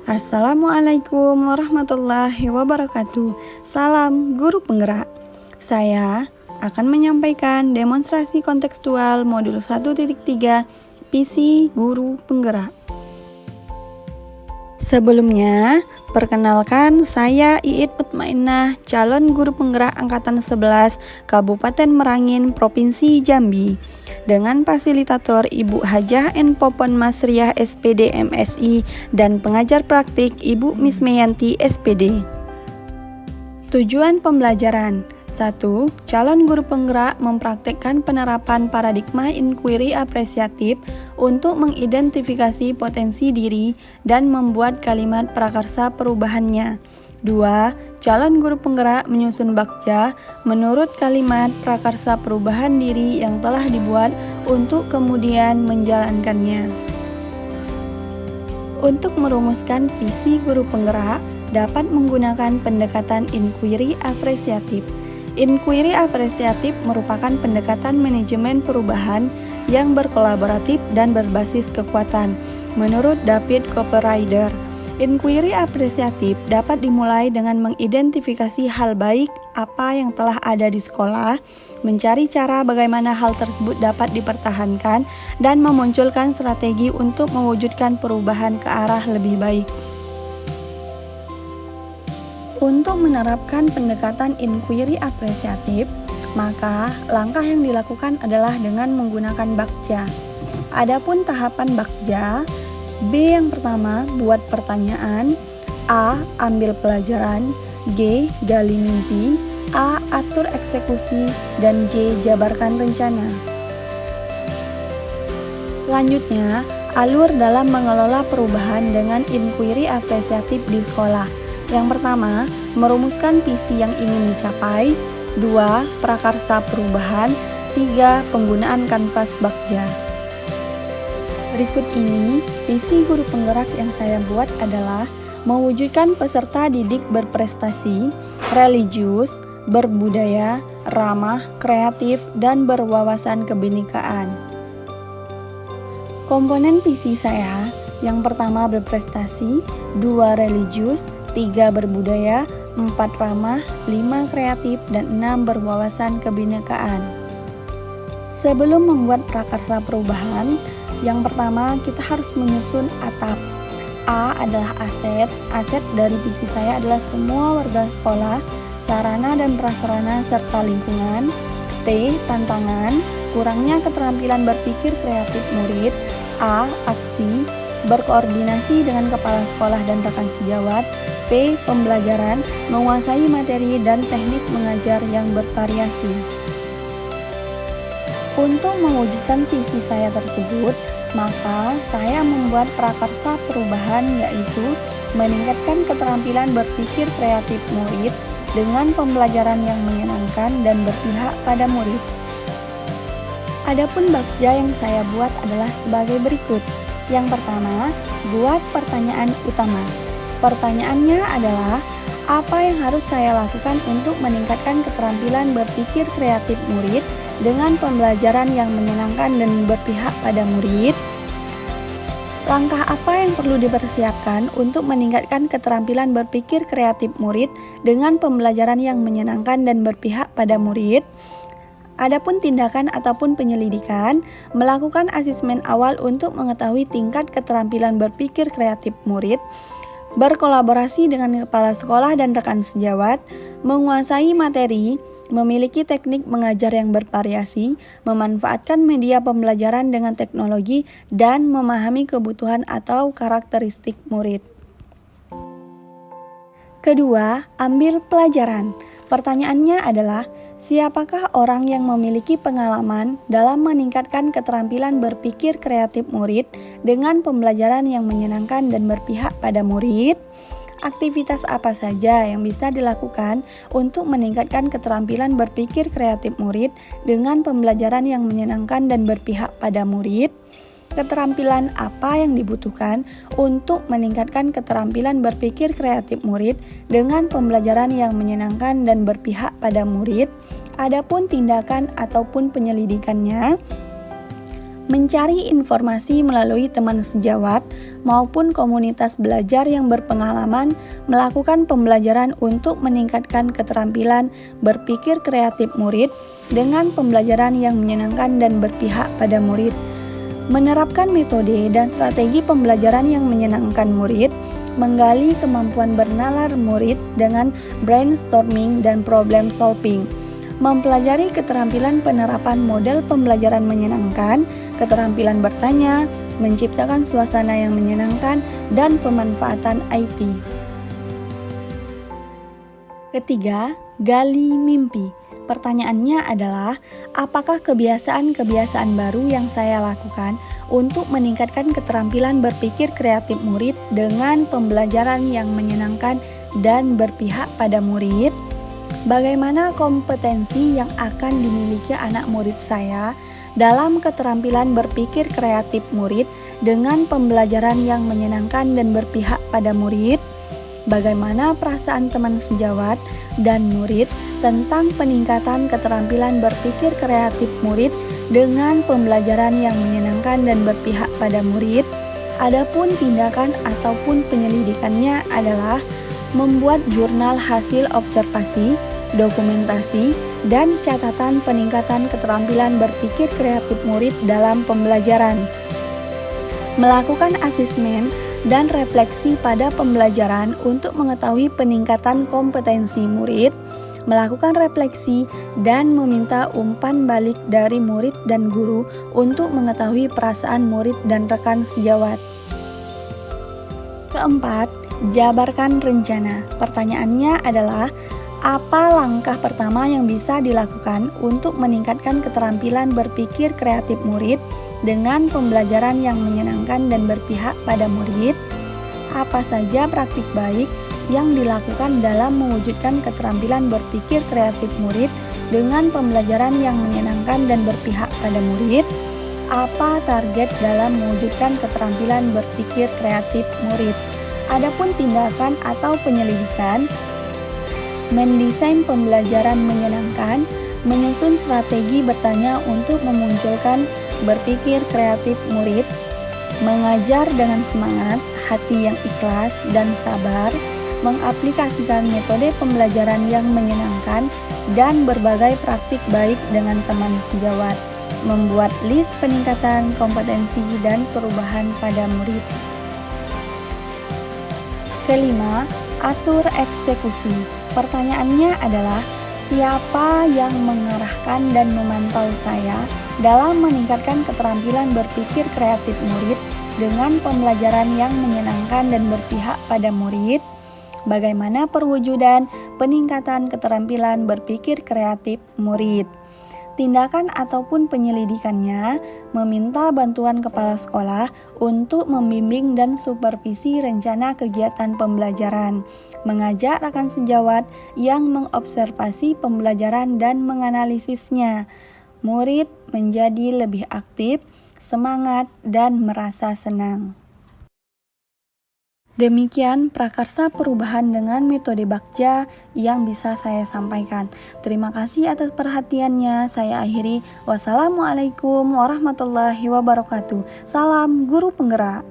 Assalamualaikum warahmatullahi wabarakatuh. Salam guru penggerak. Saya akan menyampaikan demonstrasi kontekstual modul 1.3 PC Guru Penggerak. Sebelumnya, perkenalkan saya Iit Mutmainnah, calon guru penggerak angkatan 11 Kabupaten Merangin, Provinsi Jambi, dengan fasilitator Ibu Hajah N. Popon Masriah SPD MSI dan pengajar praktik Ibu Mismeyanti SPD. Tujuan pembelajaran: 1. Calon guru penggerak mempraktikkan penerapan paradigma inquiry apresiatif untuk mengidentifikasi potensi diri dan membuat kalimat prakarsa perubahannya. 2. Calon guru penggerak menyusun bakja menurut kalimat prakarsa perubahan diri yang telah dibuat untuk kemudian menjalankannya. Untuk merumuskan visi guru penggerak, dapat menggunakan pendekatan inquiry apresiatif. Inquiry apresiatif merupakan pendekatan manajemen perubahan yang berkolaboratif dan berbasis kekuatan. Menurut David Copperrider, inquiry apresiatif dapat dimulai dengan mengidentifikasi hal baik apa yang telah ada di sekolah, mencari cara bagaimana hal tersebut dapat dipertahankan, dan memunculkan strategi untuk mewujudkan perubahan ke arah lebih baik. Untuk menerapkan pendekatan inquiry apresiatif, maka langkah yang dilakukan adalah dengan menggunakan bakja. Adapun tahapan bakja, B yang pertama, buat pertanyaan, A. Ambil pelajaran, G. Gali mimpi, A. Atur eksekusi, dan J. Jabarkan rencana. Selanjutnya, alur dalam mengelola perubahan dengan inquiry apresiatif di sekolah. Yang pertama, merumuskan visi yang ingin dicapai. 2. Prakarsa perubahan. 3. Penggunaan kanvas bakja. Berikut ini, visi guru penggerak yang saya buat adalah mewujudkan peserta didik berprestasi, religius, berbudaya, ramah, kreatif, dan berwawasan kebinekaan. Komponen visi saya, yang pertama berprestasi, 2 religius, 3 berbudaya, 4 ramah, 5 kreatif, dan 6 berwawasan kebinekaan. Sebelum membuat prakarsa perubahan, yang pertama kita harus menyusun atap. A adalah aset. Aset dari visi saya adalah semua warga sekolah, sarana dan prasarana, serta lingkungan. T. Tantangan, kurangnya keterampilan berpikir kreatif murid. A. Aksi, berkoordinasi dengan kepala sekolah dan rekan sejawat. P. Pembelajaran, menguasai materi dan teknik mengajar yang bervariasi. Untuk mewujudkan visi saya tersebut, maka saya membuat prakarsa perubahan, yaitu meningkatkan keterampilan berpikir kreatif murid dengan pembelajaran yang menyenangkan dan berpihak pada murid. Adapun bakja yang saya buat adalah sebagai berikut. Yang pertama, buat pertanyaan utama. Pertanyaannya adalah, apa yang harus saya lakukan untuk meningkatkan keterampilan berpikir kreatif murid dengan pembelajaran yang menyenangkan dan berpihak pada murid? Langkah apa yang perlu dipersiapkan untuk meningkatkan keterampilan berpikir kreatif murid dengan pembelajaran yang menyenangkan dan berpihak pada murid? Adapun tindakan ataupun penyelidikan, melakukan asesmen awal untuk mengetahui tingkat keterampilan berpikir kreatif murid, berkolaborasi dengan kepala sekolah dan rekan sejawat, menguasai materi, memiliki teknik mengajar yang bervariasi, memanfaatkan media pembelajaran dengan teknologi, dan memahami kebutuhan atau karakteristik murid. Kedua, ambil pelajaran. Pertanyaannya adalah, siapakah orang yang memiliki pengalaman dalam meningkatkan keterampilan berpikir kreatif murid dengan pembelajaran yang menyenangkan dan berpihak pada murid? Aktivitas apa saja yang bisa dilakukan untuk meningkatkan keterampilan berpikir kreatif murid dengan pembelajaran yang menyenangkan dan berpihak pada murid? Keterampilan apa yang dibutuhkan untuk meningkatkan keterampilan berpikir kreatif murid dengan pembelajaran yang menyenangkan dan berpihak pada murid? Adapun tindakan ataupun penyelidikannya, Mencari informasi melalui teman sejawat maupun komunitas belajar yang berpengalaman melakukan pembelajaran untuk meningkatkan keterampilan berpikir kreatif murid dengan pembelajaran yang menyenangkan dan berpihak pada murid. Menerapkan metode dan strategi pembelajaran yang menyenangkan murid, menggali kemampuan bernalar murid dengan brainstorming dan problem solving. Mempelajari keterampilan penerapan model pembelajaran menyenangkan, keterampilan bertanya, menciptakan suasana yang menyenangkan, dan pemanfaatan IT. Ketiga, gali mimpi. Pertanyaannya adalah, apakah kebiasaan-kebiasaan baru yang saya lakukan untuk meningkatkan keterampilan berpikir kreatif murid dengan pembelajaran yang menyenangkan dan berpihak pada murid? Bagaimana kompetensi yang akan dimiliki anak murid saya dalam keterampilan berpikir kreatif murid dengan pembelajaran yang menyenangkan dan berpihak pada murid? Bagaimana perasaan teman sejawat dan murid tentang peningkatan keterampilan berpikir kreatif murid dengan pembelajaran yang menyenangkan dan berpihak pada murid? Adapun tindakan ataupun penyelidikannya adalah membuat jurnal hasil observasi, dokumentasi, dan catatan peningkatan keterampilan berpikir kreatif murid dalam pembelajaran. Melakukan asesmen dan refleksi pada pembelajaran untuk mengetahui peningkatan kompetensi murid, melakukan refleksi dan meminta umpan balik dari murid dan guru untuk mengetahui perasaan murid dan rekan sejawat. Keempat, jabarkan rencana. Pertanyaannya adalah, apa langkah pertama yang bisa dilakukan untuk meningkatkan keterampilan berpikir kreatif murid dengan pembelajaran yang menyenangkan dan berpihak pada murid? Apa saja praktik baik yang dilakukan dalam mewujudkan keterampilan berpikir kreatif murid dengan pembelajaran yang menyenangkan dan berpihak pada murid? Apa target dalam mewujudkan keterampilan berpikir kreatif murid? Adapun tindakan atau penyelidikan, mendesain pembelajaran menyenangkan, menyusun strategi bertanya untuk memunculkan berpikir kreatif murid, mengajar dengan semangat, hati yang ikhlas dan sabar, mengaplikasikan metode pembelajaran yang menyenangkan, dan berbagai praktik baik dengan teman sejawat, membuat list peningkatan kompetensi dan perubahan pada murid. Kelima, atur eksekusi. Pertanyaannya adalah, siapa yang mengarahkan dan memantau saya dalam meningkatkan keterampilan berpikir kreatif murid dengan pembelajaran yang menyenangkan dan berpihak pada murid? Bagaimana perwujudan peningkatan keterampilan berpikir kreatif murid? Tindakan ataupun penyelidikannya, meminta bantuan kepala sekolah untuk membimbing dan supervisi rencana kegiatan pembelajaran, mengajak rekan sejawat yang mengobservasi pembelajaran dan menganalisisnya. Murid menjadi lebih aktif, semangat, dan merasa senang. Demikian prakarsa perubahan dengan metode Bagja yang bisa saya sampaikan. Terima kasih atas perhatiannya. Saya akhiri. Wassalamualaikum warahmatullahi wabarakatuh. Salam guru penggerak.